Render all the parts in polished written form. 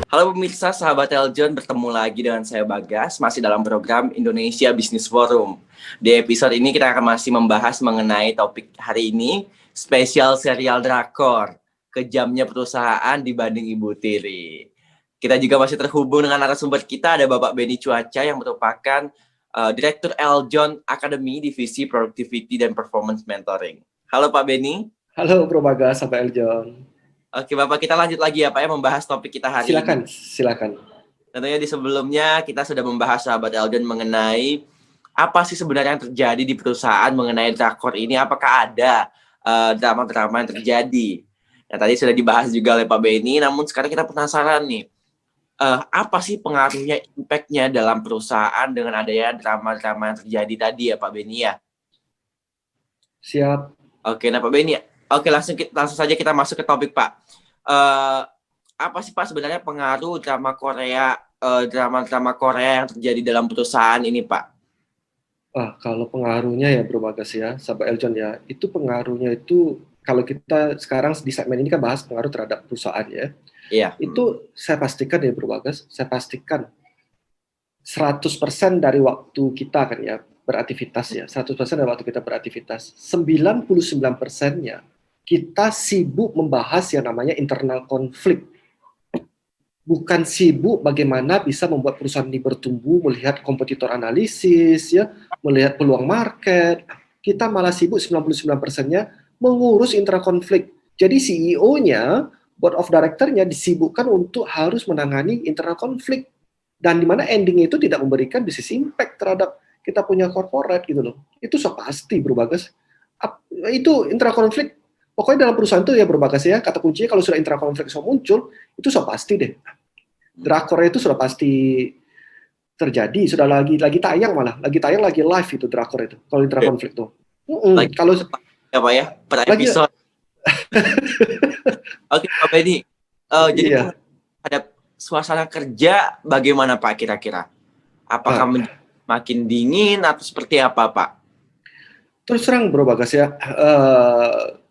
Halo pemirsa, sahabat Eljon, bertemu lagi dengan saya Bagas, masih dalam program Indonesia Business Forum. Di episode ini kita akan masih membahas mengenai topik hari ini, spesial serial drakor, kejamnya perusahaan dibanding Ibu Tiri. Kita juga masih terhubung dengan narasumber kita, ada Bapak Benny Cuaca yang merupakan Direktur Eljon Academy Divisi Productivity dan Performance Mentoring. Halo Pak Benny. Halo Bro Bagas, sampai Eljon. Oke Bapak, kita lanjut lagi ya Pak ya, membahas topik kita hari ini. Silakan. Tentunya di sebelumnya kita sudah membahas sahabat Eljon mengenai apa sih sebenarnya yang terjadi di perusahaan mengenai drakor ini, apakah ada drama-drama yang terjadi. Nah tadi sudah dibahas juga oleh Pak Benny, namun sekarang kita penasaran nih, apa sih pengaruhnya, impact-nya dalam perusahaan dengan adanya drama-drama yang terjadi tadi ya Pak Benny ya? Siap. Oke, nah Pak Benny, oke langsung saja kita masuk ke topik Pak. Apa sih Pak sebenarnya pengaruh drama-drama Korea yang terjadi dalam perusahaan ini Pak? Kalau pengaruhnya ya Bro Bagas ya, sahabat Eljon ya, itu pengaruhnya itu kalau kita sekarang di segmen ini kan bahas pengaruh terhadap perusahaan ya. Iya. Itu saya pastikan ya Bro Bagas, saya pastikan 100% dari waktu kita kan ya beraktivitas ya, 100% dari waktu kita beraktivitas, 99%-nya kita sibuk membahas yang namanya internal konflik. Bukan sibuk bagaimana bisa membuat perusahaan ini bertumbuh, melihat kompetitor analisis, ya, melihat peluang market. Kita malah sibuk 99%-nya mengurus intrakonflik. Jadi CEO-nya, board of director-nya disibukkan untuk harus menangani internal konflik. Dan di mana ending itu tidak memberikan business impact terhadap kita punya corporate gitu loh. Itu so pasti Bro Bagas. Itu intrakonflik. Pokoknya dalam perusahaan itu ya Bro Bagas ya, kata kuncinya kalau sudah intrakonflik so muncul, itu so pasti deh. Drakor itu sudah pasti terjadi, sudah lagi tayang malah, lagi live itu drakor itu. Kalau intrakonflik tuh. Kalau ya Pak ya, per episode. Oke Pak Benny. Jadi iya. ada suasana kerja bagaimana Pak kira-kira? Apakah makin dingin atau seperti apa Pak? Terus terang Bro Bagas ya,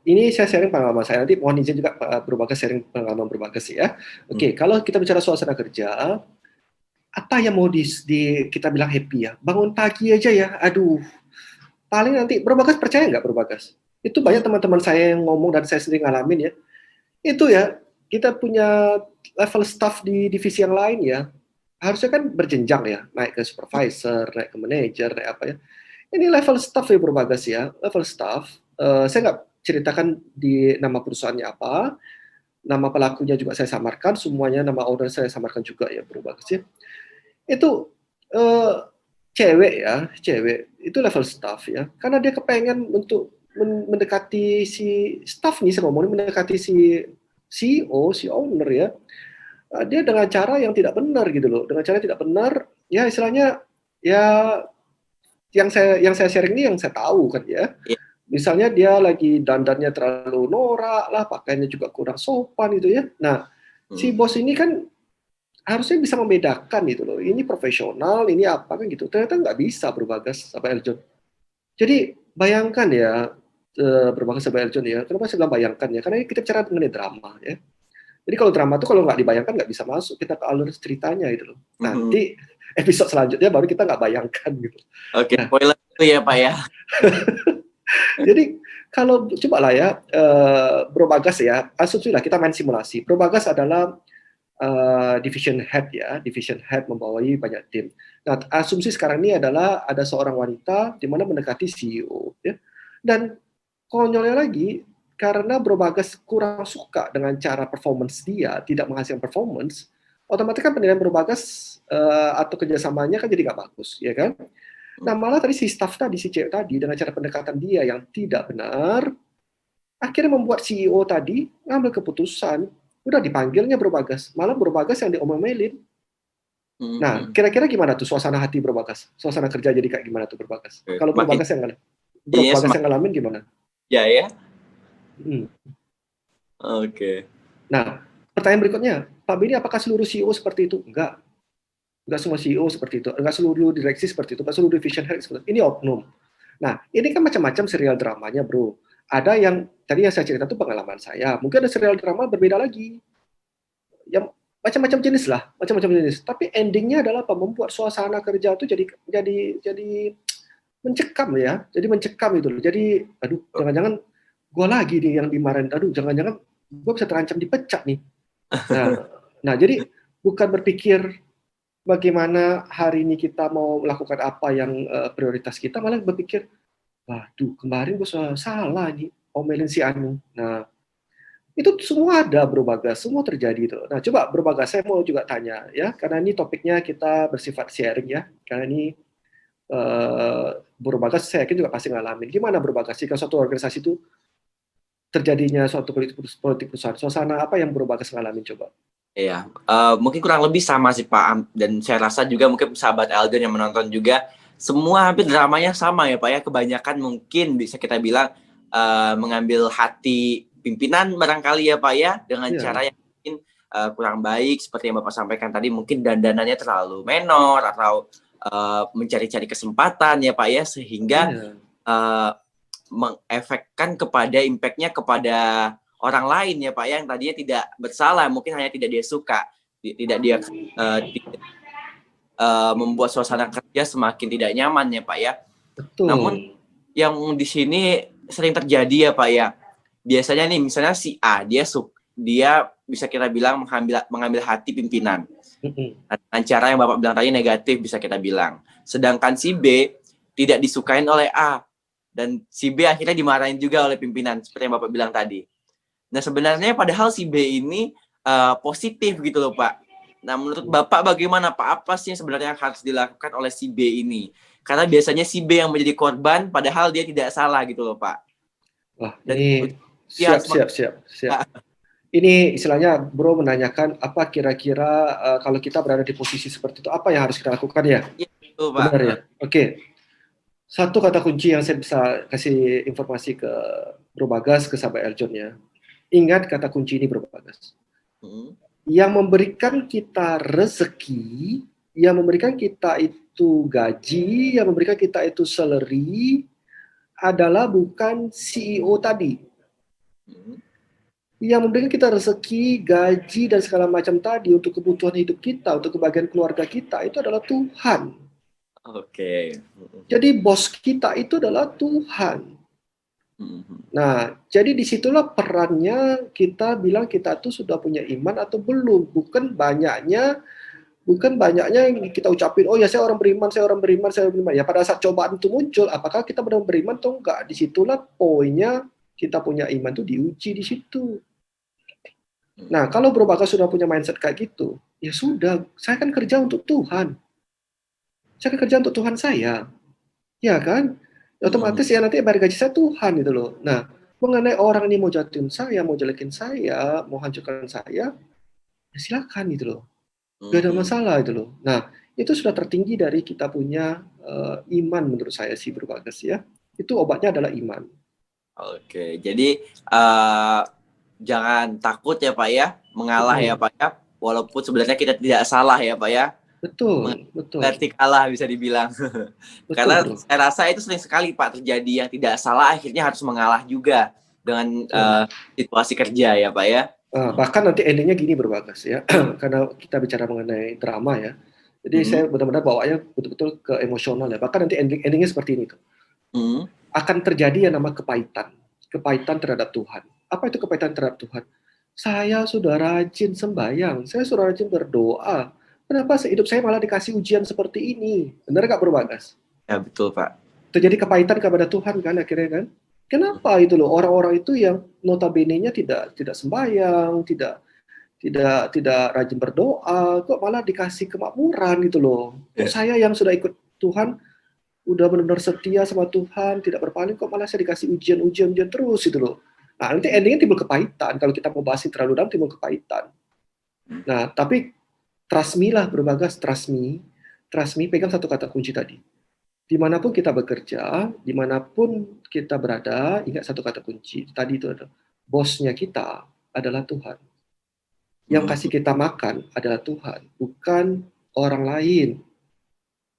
ini saya sharing pengalaman saya, nanti mohon izin juga Bro Bagas sharing pengalaman Bro Bagas ya. Oke, kalau kita bicara suasana kerja, apa yang mau kita bilang happy ya? Bangun pagi aja ya, aduh. Paling nanti, Bro Bagas percaya nggak Bro Bagas? Itu banyak teman-teman saya yang ngomong dan saya sendiri ngalamin ya. Itu ya, kita punya level staff di divisi yang lain ya, harusnya kan berjenjang ya, naik ke supervisor, naik ke manager, naik apa ya. Ini level staff ya Bro Bagas ya, level staff. Saya nggak ceritakan di nama perusahaannya apa, nama pelakunya juga saya samarkan, semuanya nama owner saya samarkan juga ya Bro Bagas ya. Itu cewek itu level staff ya, karena dia kepengen untuk mendekati si staff nih, saya ngomongin mendekati si CEO, si owner ya, dia dengan cara yang tidak benar gitu loh, dengan cara tidak benar ya, istilahnya ya yang saya sharing ini yang saya tahu kan ya. Misalnya dia lagi dandannya terlalu norak lah, pakaiannya juga kurang sopan gitu ya. Nah, si bos ini kan harusnya bisa membedakan gitu loh. Ini profesional, ini apa kan gitu. Ternyata nggak bisa Bro Bagas sampai Eljon. Jadi bayangkan ya, Bro Bagas sampai Eljon ya. Kenapa saya bilang bayangkan ya? Karena kita bicara mengenai drama ya. Jadi kalau drama itu kalau nggak dibayangkan nggak bisa masuk kita ke alur ceritanya gitu loh. Nanti episode selanjutnya baru kita nggak bayangkan gitu. Oke, spoiler itu ya Pak ya. Jadi kalau coba lah ya, Bro Bagas ya, asumsilah kita main simulasi. Bro Bagas adalah division head ya, division head membawai banyak tim. Nah, asumsi sekarang ini adalah ada seorang wanita di mana mendekati CEO ya. Dan konyolnya lagi, karena Bro Bagas kurang suka dengan cara performance dia, tidak menghasilkan performance, otomatis kan penilaian Bro Bagas atau kerjasamanya kan jadi nggak bagus, ya kan? Nah, malah tadi si staff tadi, si cewek tadi, dengan cara pendekatan dia yang tidak benar, akhirnya membuat CEO tadi ngambil keputusan, udah dipanggilnya Bro Bagas, malah Bro Bagas yang diomelin. Nah, kira-kira gimana tuh suasana hati Bro Bagas? Suasana kerja jadi kayak gimana tuh Bro Bagas? Kalau Bro Bagas yang ngalamin gimana? Ya. Oke. Nah, pertanyaan berikutnya, Pak Benny, apakah seluruh CEO seperti itu? Enggak semua CEO seperti itu, enggak seluruh direksi seperti itu, enggak seluruh division head seperti itu. Ini oknum. Nah, ini kan macam-macam serial dramanya, Bro. Ada yang tadi yang saya cerita itu pengalaman saya. Mungkin ada serial drama berbeda lagi. Yang macam-macam jenis lah, macam-macam jenis. Tapi endingnya adalah apa? Membuat suasana kerja itu jadi mencekam ya, jadi mencekam itu loh. Jadi, aduh, jangan-jangan gua lagi nih yang dimarahin. Aduh, jangan-jangan gua bisa terancam dipecat nih. Nah, jadi bukan berpikir bagaimana hari ini kita mau melakukan apa yang prioritas kita, malah berpikir, waduh, kemarin gua salah nih, omelin si Anu. Nah, itu semua ada Bro Bagas, semua terjadi itu. Nah, coba Bro Bagas, saya mau juga tanya ya, karena ini topiknya kita bersifat sharing ya, karena ini Bro Bagas saya yakin juga pasti ngalamin. Gimana Bro Bagas jika suatu organisasi itu terjadinya suatu politik perusahaan, suasana apa yang Bro Bagas ngalamin coba? Iya, mungkin kurang lebih sama sih Pak dan saya rasa juga mungkin sahabat Elden yang menonton juga semua hampir dramanya sama ya Pak ya. Kebanyakan mungkin bisa kita bilang mengambil hati pimpinan barangkali ya Pak ya dengan cara yang mungkin kurang baik seperti yang Bapak sampaikan tadi, mungkin dandanannya terlalu menor atau mencari-cari kesempatan ya Pak ya, sehingga mengefekkan kepada impact-nya kepada orang lain ya Pak yang tadinya tidak bersalah, mungkin hanya tidak dia suka, tidak dia membuat suasana kerja semakin tidak nyaman ya Pak ya. Betul. Namun yang di sini sering terjadi ya Pak ya, biasanya nih misalnya si A dia bisa kita bilang mengambil hati pimpinan dengan cara yang Bapak bilang tadi negatif bisa kita bilang, sedangkan si B tidak disukain oleh A dan si B akhirnya dimarahin juga oleh pimpinan seperti yang Bapak bilang tadi. Nah sebenarnya padahal si B ini positif gitu loh Pak. Nah menurut Bapak bagaimana Pak? Apa sih yang sebenarnya harus dilakukan oleh si B ini? Karena biasanya si B yang menjadi korban padahal dia tidak salah gitu loh Pak. Wah, ini siap. Ini istilahnya Bro menanyakan apa kira-kira kalau kita berada di posisi seperti itu apa yang harus kita lakukan ya? Iya, betul, Pak. Benar ya? Oke. Satu kata kunci yang saya bisa kasih informasi ke Bro Bagas, ke sahabat Eljon ya. Ingat kata kunci ini Bro Bagas. Yang memberikan kita rezeki, yang memberikan kita itu gaji, yang memberikan kita itu salary adalah bukan CEO tadi. Yang memberikan kita rezeki, gaji, dan segala macam tadi untuk kebutuhan hidup kita, untuk kebahagiaan keluarga kita, itu adalah Tuhan. Oke. Jadi bos kita itu adalah Tuhan. Nah, jadi disitulah perannya kita bilang kita tuh sudah punya iman atau belum. Bukan banyaknya yang kita ucapin, oh ya saya orang beriman. Ya pada saat cobaan itu muncul, apakah kita benar beriman atau enggak? Disitulah poinnya kita punya iman itu diuji di situ. Nah, kalau Bro Bagas sudah punya mindset kayak gitu, ya sudah, saya kan kerja untuk Tuhan. Saya kan kerja untuk Tuhan saya. Ya kan? Otomatis ya nanti bayar gaji saya Tuhan gitu loh. Nah, mengenai orang ini mau jatuhin saya, mau jelekin saya, mau hancurkan saya, ya silakan gitu loh. Gak ada masalah gitu loh. Nah, itu sudah tertinggi dari kita punya iman menurut saya sih Bro Bagas ya. Itu obatnya adalah iman. Oke, jadi jangan takut ya Pak ya, mengalah ya Pak ya, walaupun sebenarnya kita tidak salah ya Pak ya. Betul. Berarti kalah bisa dibilang. Karena bro, saya rasa itu sering sekali Pak terjadi yang tidak salah akhirnya harus mengalah juga dengan situasi kerja ya Pak ya. Bahkan nanti endingnya gini Bro Bagas ya, karena kita bicara mengenai drama ya. Jadi saya benar-benar bawanya betul-betul ke emosional ya. Bahkan nanti endingnya seperti ini tuh. Akan terjadi yang nama kepahitan terhadap Tuhan. Apa itu kepahitan terhadap Tuhan? Saya sudah rajin sembahyang, saya sudah rajin berdoa. Kenapa hidup saya malah dikasih ujian seperti ini? Benar nggak Bro Bagas? Ya betul Pak. Terjadi kepahitan kepada Tuhan kan akhirnya kan? Kenapa itu loh orang-orang itu yang notabene-nya tidak sembahyang, tidak rajin berdoa, kok malah dikasih kemakmuran gitu loh. Kok saya yang sudah ikut Tuhan, udah benar-benar setia sama Tuhan, tidak berpaling, kok malah saya dikasih ujian terus gitu loh. Nah nanti endingnya timbul kepahitan. Kalau kita mau bahas terlalu dalam timbul kepahitan. Nah tapi trust me lah Bro Bagas, trust me, pegang satu kata kunci tadi. Dimanapun kita bekerja, dimanapun kita berada, ingat satu kata kunci. Tadi itu adalah, bosnya kita adalah Tuhan. Yang kasih kita makan adalah Tuhan, bukan orang lain.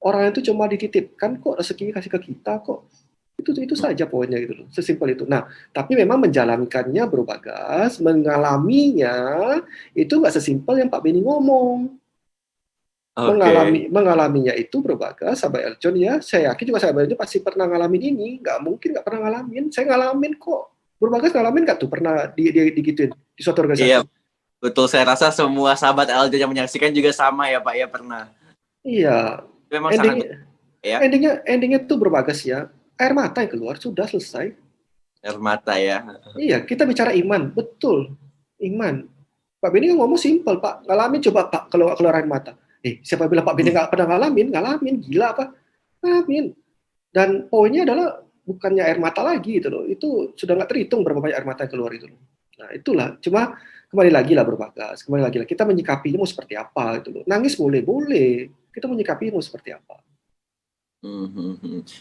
Orang itu cuma dititipkan kok, rezekinya kasih ke kita kok. Itu saja poinnya gitu loh, sesimpel itu. Nah, tapi memang menjalankannya Bro Bagas, mengalaminya itu nggak sesimpel yang Pak Beni ngomong. Oke. Mengalaminya itu Bro Bagas, Sahabat Eljon ya, saya yakin juga Sahabat Eljon pasti pernah ngalamin ini, nggak mungkin nggak pernah ngalamin, saya ngalamin kok. Bro Bagas ngalamin nggak tuh pernah digituin di suatu Iya, organisasi? betul. Saya rasa semua sahabat Aljo yang menyaksikan juga sama ya Pak ya, pernah. Iya, Memang sangat endingnya betul ya, endingnya tuh Bro Bagas ya, air mata yang keluar sudah selesai. air mata ya. Iya, kita bicara iman, betul, iman. Pak Beni kan ngomong simpel, Pak. Ngalamin coba Pak keluar air mata. Siapa bilang Pak Beni nggak pernah ngalamin? Ngalamin, gila apa? Ngalamin. Dan poinnya adalah bukannya air mata lagi gitu loh. Itu sudah nggak terhitung berapa banyak air mata yang keluar itu loh. Nah itulah. Cuma kembali lagi lah Berbagas. Kembali lagi lah. Kita menyikapinya mau seperti apa gitu loh. Nangis boleh, boleh. Kita menyikapi mau seperti apa.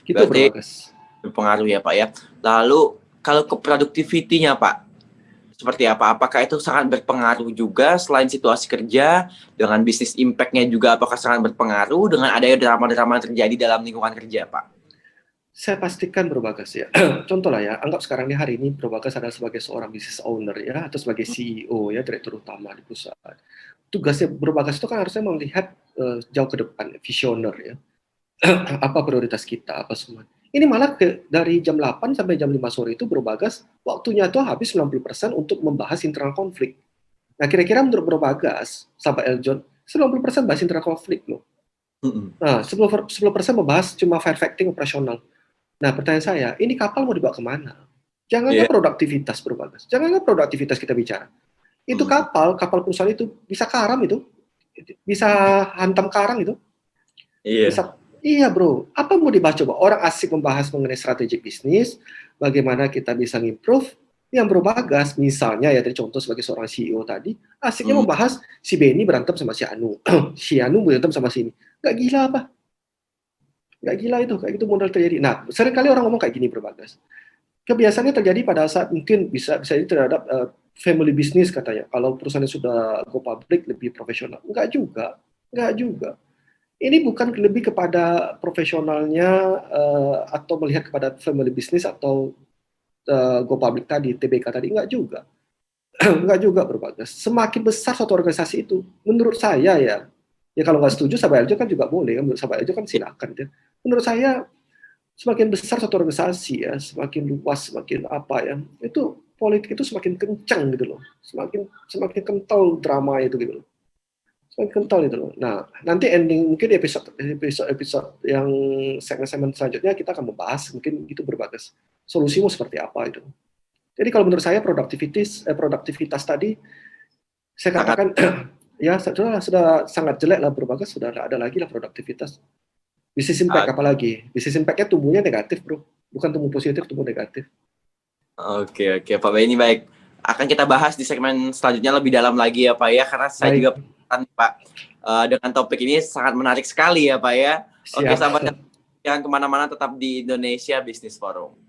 Gitu Berarti Berbagas. berpengaruh ya Pak ya. Lalu kalau ke productivity-nya Pak, seperti apa? Apakah itu sangat berpengaruh juga selain situasi kerja, dengan bisnis impact-nya juga apakah sangat berpengaruh dengan adanya drama-drama yang terjadi dalam lingkungan kerja, Pak? Saya pastikan Berbagas ya. Contoh lah ya, anggap sekarang ini hari ini Berbagas adalah sebagai seorang business owner ya, atau sebagai CEO ya, direktur utama di perusahaan. Tugasnya Berbagas itu kan harusnya melihat jauh ke depan, visioner ya. Apa prioritas kita, apa semua. Ini malah dari jam 8 sampai jam 5 sore itu Berbagas, waktunya itu habis 90% untuk membahas internal konflik. Nah, kira-kira menurut Berbagas, sahabat Eljon, 90% bahas internal konflik loh. Nah, 10% membahas cuma firefighting operasional. Nah, pertanyaan saya, ini kapal mau dibawa kemana? Janganlah produktivitas Berbagas. Janganlah produktivitas kita bicara. Itu kapal perusahaan itu bisa karam itu. Bisa hantam karang itu. Bisa. Iya bro, apa mau dibahas coba? Orang asik membahas mengenai strategi bisnis, bagaimana kita bisa improve. Yang Berbagas, misalnya ya, tadi contoh sebagai seorang CEO tadi, asiknya membahas si Benny berantem sama si Anu, si Anu berantem sama si ini. Gak gila apa? Gak gila itu, kayak gitu modal terjadi. Nah, seringkali orang ngomong kayak gini Berbagas. Kebiasaannya terjadi pada saat mungkin bisa ini terhadap family business katanya. Kalau perusahaannya sudah go public lebih profesional. Enggak juga. Ini bukan lebih kepada profesionalnya atau melihat kepada family business atau go public tadi, TBK tadi, enggak juga. Enggak juga Berbagas. Semakin besar suatu organisasi itu, menurut saya ya kalau nggak setuju Sahabat Eljo kan juga boleh, menurut Sahabat Eljo kan silakan ya. Menurut saya semakin besar suatu organisasi ya, semakin luas, semakin apa ya, itu politik itu semakin kencang gitu loh, semakin kental drama itu gitu loh. Kental itu loh. Nah, nanti ending mungkin di episode yang segmen selanjutnya kita akan membahas mungkin itu Berbagas. Solusimu seperti apa itu. Jadi kalau menurut saya produktivitas tadi saya katakan ya sudah sangat jelek lah Berbagas, sudah ada lagi lah produktivitas. Bisnis impact apalagi. Bisnis impact-nya tumbuhnya negatif, Bro. Bukan tumbuh positif, tumbuh negatif. Oke, Pak Benny, baik. Akan kita bahas di segmen selanjutnya lebih dalam lagi ya Pak ya, karena saya juga Pak, dengan topik ini sangat menarik sekali ya Pak ya. Siap. Oke sahabat, jangan kemana-mana, tetap di Indonesia Business Forum.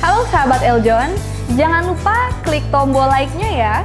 Halo sahabat Eljon, jangan lupa klik tombol like-nya ya.